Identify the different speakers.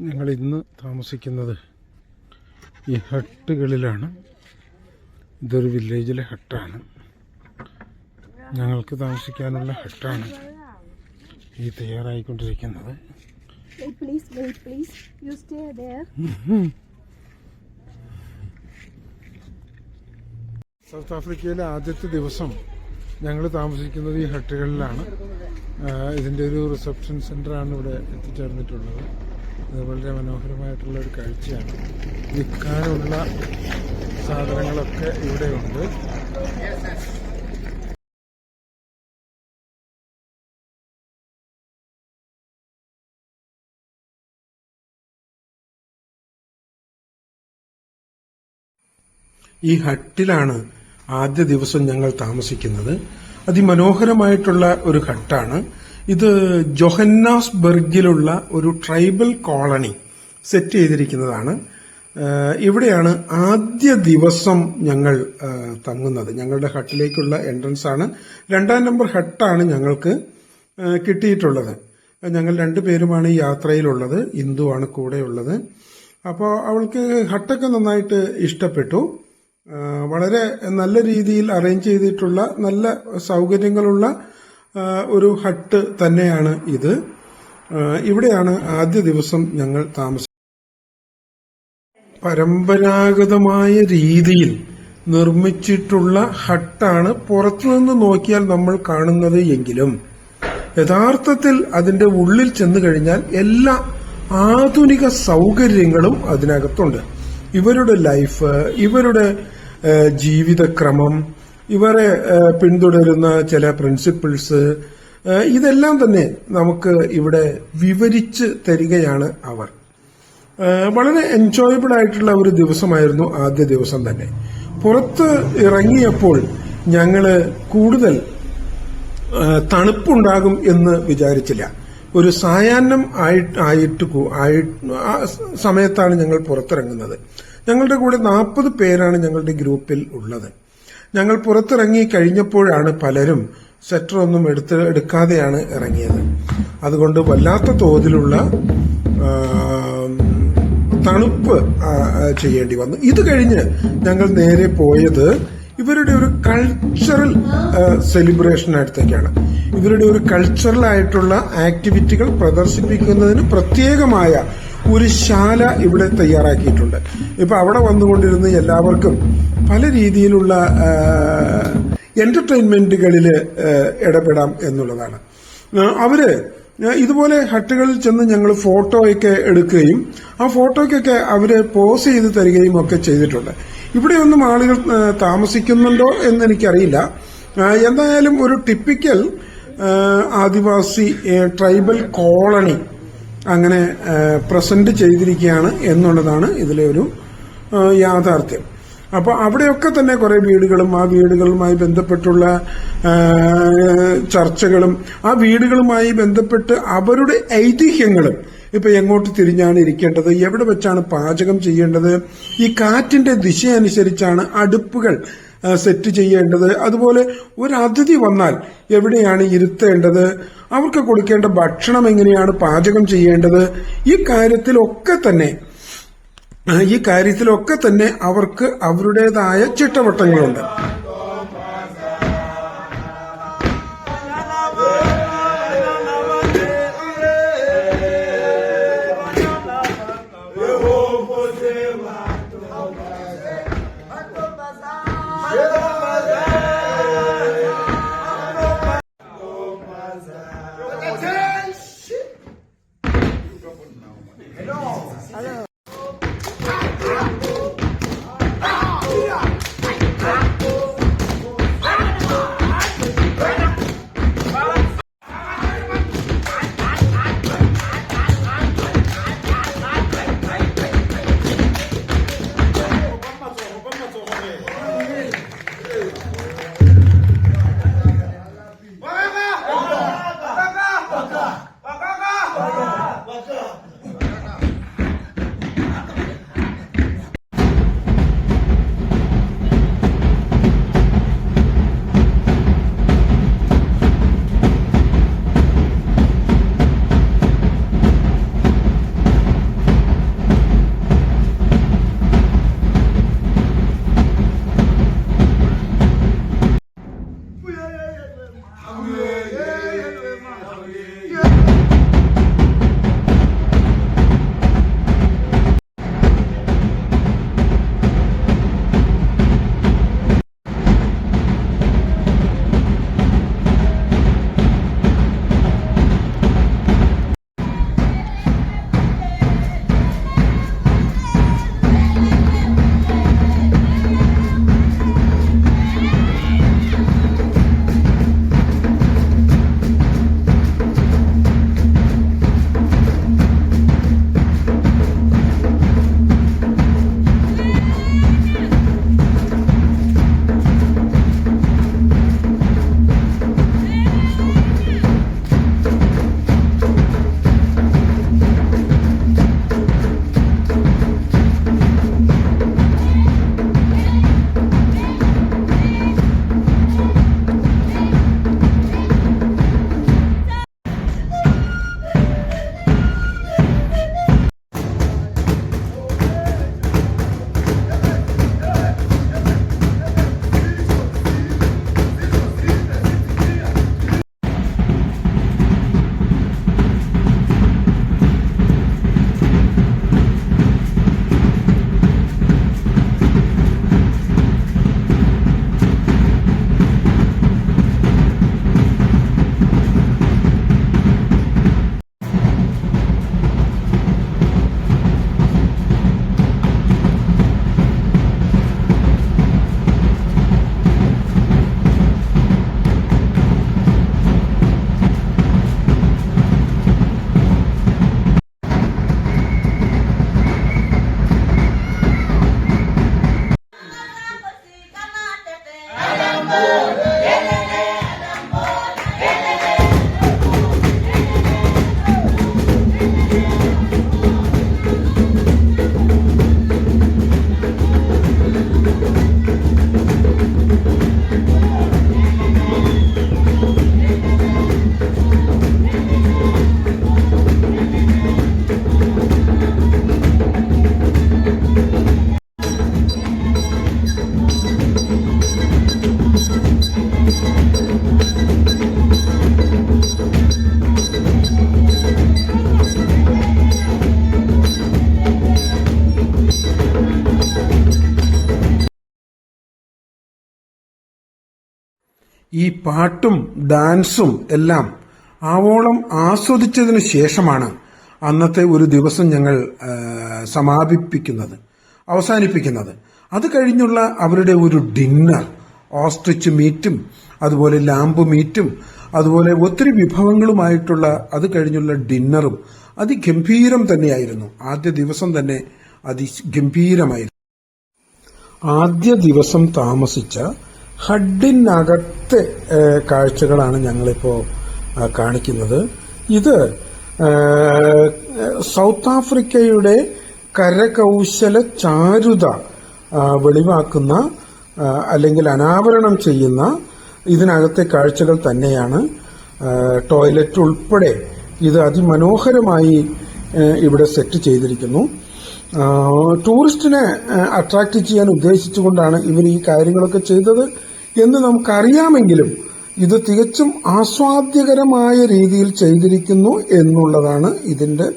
Speaker 1: ഞങ്ങൾ ഇന്ന് താമസിക്കുന്നത് ഈ ഹട്ടുകളിലാണ്. ഇതൊരു വില്ലേജിലെ ഹട്ടാണ്. ഞങ്ങൾക്ക് താമസിക്കാനുള്ള ഹട്ടാണ് ഈ തയ്യാറായിക്കൊണ്ടിരിക്കുന്നത്. സൗത്ത് ആഫ്രിക്കയിലെ ആദ്യത്തെ ദിവസം ഞങ്ങൾ താമസിക്കുന്നത് ഈ ഹട്ടുകളിലാണ്. ഇതിൻ്റെ ഒരു റിസപ്ഷൻ സെൻ്ററാണ് ഇവിടെ എത്തിച്ചേർന്നിട്ടുള്ളത്. ഇത് വളരെ മനോഹരമായിട്ടുള്ള ഒരു കാഴ്ചയാണ്. വിൽക്കാനുള്ള സാധനങ്ങളൊക്കെ ഇവിടെയുണ്ട്. ഈ ഹട്ടിലാണ് ആദ്യ ദിവസം ഞങ്ങൾ താമസിക്കുന്നത്. അതിമനോഹരമായിട്ടുള്ള ഒരു ഹട്ടാണ് ഇത്. ജോഹന്നാസ്ബർഗിലുള്ള ഒരു ട്രൈബൽ കോളനി സെറ്റ് ചെയ്തിരിക്കുന്നതാണ്. ഇവിടെയാണ് ആദ്യ ദിവസം ഞങ്ങൾ തങ്ങുന്നത്. ഞങ്ങളുടെ ഹട്ടിലേക്കുള്ള എൻട്രൻസ് ആണ്. 2-ാം നമ്പർ ഹട്ടാണ് ഞങ്ങൾക്ക് കിട്ടിയിട്ടുള്ളത്. ഞങ്ങൾ 2 പേരുമാണ് ഈ യാത്രയിലുള്ളത്. ഇന്ദുവാണ് കൂടെയുള്ളത്. അപ്പോൾ അവൾക്ക് ഹട്ടൊക്കെ നന്നായിട്ട് ഇഷ്ടപ്പെട്ടു. വളരെ നല്ല രീതിയിൽ അറേഞ്ച് ചെയ്തിട്ടുള്ള നല്ല സൗകര്യങ്ങളുള്ള ഒരു ഹട്ട് തന്നെയാണ് ഇത്. ഇവിടെയാണ് ആദ്യ ദിവസം ഞങ്ങൾ താമസിച്ചത്. പരമ്പരാഗതമായ രീതിയിൽ നിർമ്മിച്ചിട്ടുള്ള ഹട്ടാണ് പുറത്തുനിന്ന് നോക്കിയാൽ നമ്മൾ കാണുന്നത് എങ്കിലും യഥാർത്ഥത്തിൽ അതിന്റെ ഉള്ളിൽ ചെന്നു കഴിഞ്ഞാൽ എല്ലാ ആധുനിക സൗകര്യങ്ങളും അതിനകത്തുണ്ട്. ഇവരുടെ ലൈഫ്, ഇവരുടെ ജീവിതക്രമം, ഇവരെ പിന്തുടരുന്ന ചില പ്രിൻസിപ്പിൾസ്, ഇതെല്ലാം തന്നെ നമുക്ക് ഇവിടെ വിവരിച്ച് തരികയാണ് അവർ. വളരെ എൻജോയബിൾ ആയിട്ടുള്ള ഒരു ദിവസമായിരുന്നു ആദ്യ ദിവസം തന്നെ. പുറത്ത് ഇറങ്ങിയപ്പോൾ ഞങ്ങള് കൂടുതൽ തണുപ്പുണ്ടാകും എന്ന് വിചാരിച്ചില്ല. ഒരു സായാഹ്നം ആ സമയത്താണ് ഞങ്ങൾ പുറത്തിറങ്ങുന്നത്. ഞങ്ങളുടെ കൂടെ 40 പേരാണ് ഞങ്ങളുടെ ഗ്രൂപ്പിൽ ഉള്ളത്. ഞങ്ങൾ പുറത്തിറങ്ങി കഴിഞ്ഞപ്പോഴാണ് പലരും സ്വെറ്ററൊന്നും എടുക്കാതെയാണ് ഇറങ്ങിയത്. അതുകൊണ്ട് വല്ലാത്ത തോതിലുള്ള തണുപ്പ് ചെയ്യേണ്ടി വന്നു. ഇത് കഴിഞ്ഞ് ഞങ്ങൾ നേരെ പോയത് ഇവരുടെ ഒരു കൾച്ചറൽ സെലിബ്രേഷൻ അടുത്തേക്കാണ്. ഇവരുടെ ഒരു കൾച്ചറൽ ആയിട്ടുള്ള ആക്ടിവിറ്റികൾ പ്രദർശിപ്പിക്കുന്നതിന് പ്രത്യേകമായ ഒരു ശാല ഇവിടെ തയ്യാറാക്കിയിട്ടുണ്ട്. ഇപ്പൊ അവിടെ വന്നുകൊണ്ടിരുന്ന് എല്ലാവർക്കും പല രീതിയിലുള്ള എന്റർടൈൻമെന്റുകളിൽ ഇടപെടാം എന്നുള്ളതാണ്. അവര് ഇതുപോലെ ഹട്ടുകളിൽ ചെന്ന് ഞങ്ങൾ ഫോട്ടോയൊക്കെ എടുക്കുകയും ആ ഫോട്ടോയ്ക്കൊക്കെ അവര് പോസ് ചെയ്ത് തരികയും ഒക്കെ ചെയ്തിട്ടുണ്ട്. ഇവിടെയൊന്നും ആളുകൾ താമസിക്കുന്നുണ്ടോ എന്ന് എനിക്കറിയില്ല. എന്തായാലും ഒരു ടിപ്പിക്കൽ ആദിവാസി ട്രൈബൽ കോളനി അങ്ങനെ പ്രസന്റ് ചെയ്തിരിക്കുകയാണ് എന്നുള്ളതാണ് ഇതിലെ ഒരു യാഥാർത്ഥ്യം. അപ്പൊ അവിടെയൊക്കെ തന്നെ കുറെ വീടുകളും ആ വീടുകളുമായി ബന്ധപ്പെട്ടുള്ള ചർച്ചകളും ആ വീടുകളുമായി ബന്ധപ്പെട്ട് അവരുടെ ഐതിഹ്യങ്ങളും, ഇപ്പൊ എങ്ങോട്ട് തിരിഞ്ഞാണ് ഇരിക്കേണ്ടത്, എവിടെ വെച്ചാണ് പാചകം ചെയ്യേണ്ടത്, ഈ കാറ്റിന്റെ ദിശയനുസരിച്ചാണ് അടുപ്പുകൾ സെറ്റ് ചെയ്യേണ്ടത്, അതുപോലെ ഒരു അതിഥി വന്നാൽ എവിടെയാണ് ഇരുത്തേണ്ടത്, അവർക്ക് കൊടുക്കേണ്ട ഭക്ഷണം എങ്ങനെയാണ് പാചകം ചെയ്യേണ്ടത്, ഈ കാര്യത്തിലൊക്കെ തന്നെ അവർക്ക് അവരുടേതായ ചിട്ടവട്ടങ്ങളുണ്ട്. ഈ പാട്ടും ഡാൻസും എല്ലാം ആവോളം ആസ്വദിച്ചതിനു ശേഷമാണ് അന്നത്തെ ഒരു ദിവസം ഞങ്ങൾ അവസാനിപ്പിക്കുന്നത്. അത് കഴിഞ്ഞുള്ള അവരുടെ ഒരു ഡിന്നർ, ഓസ്ട്രിച്ച് മീറ്റും അതുപോലെ ലാമ്പ് മീറ്റും അതുപോലെ ഒത്തിരി വിഭവങ്ങളുമായിട്ടുള്ള അത് കഴിഞ്ഞുള്ള ഡിന്നറും അതിഗംഭീരം തന്നെയായിരുന്നു. ആദ്യ ദിവസം തന്നെ അതിഗംഭീരമായിരുന്നു. ആദ്യ ദിവസം താമസിച്ച ഹഡിനകത്തെ കാഴ്ചകളാണ് ഞങ്ങളിപ്പോ കാണിക്കുന്നത്. ഇത് സൗത്ത് ആഫ്രിക്കയുടെ കരകൗശല ചാരുത വെളിവാക്കുന്ന അല്ലെങ്കിൽ അനാവരണം ചെയ്യുന്ന ഇതിനകത്തെ കാഴ്ചകൾ തന്നെയാണ്. ടോയ്ലറ്റ് ഉൾപ്പെടെ ഇത് അതിമനോഹരമായി ഇവിടെ സെറ്റ് ചെയ്തിരിക്കുന്നു. ടൂറിസ്റ്റിനെ അട്രാക്ട് ചെയ്യാൻ ഉദ്ദേശിച്ചുകൊണ്ടാണ് ഇവർ ഈ കാര്യങ്ങളൊക്കെ ചെയ്തത് എന്ന് നമുക്കറിയാമെങ്കിലും ഇത് തികച്ചും ആസ്വാദ്യകരമായ രീതിയിൽ ചെയ്തിരിക്കുന്നു എന്നുള്ളതാണ് ഇതിന്റെ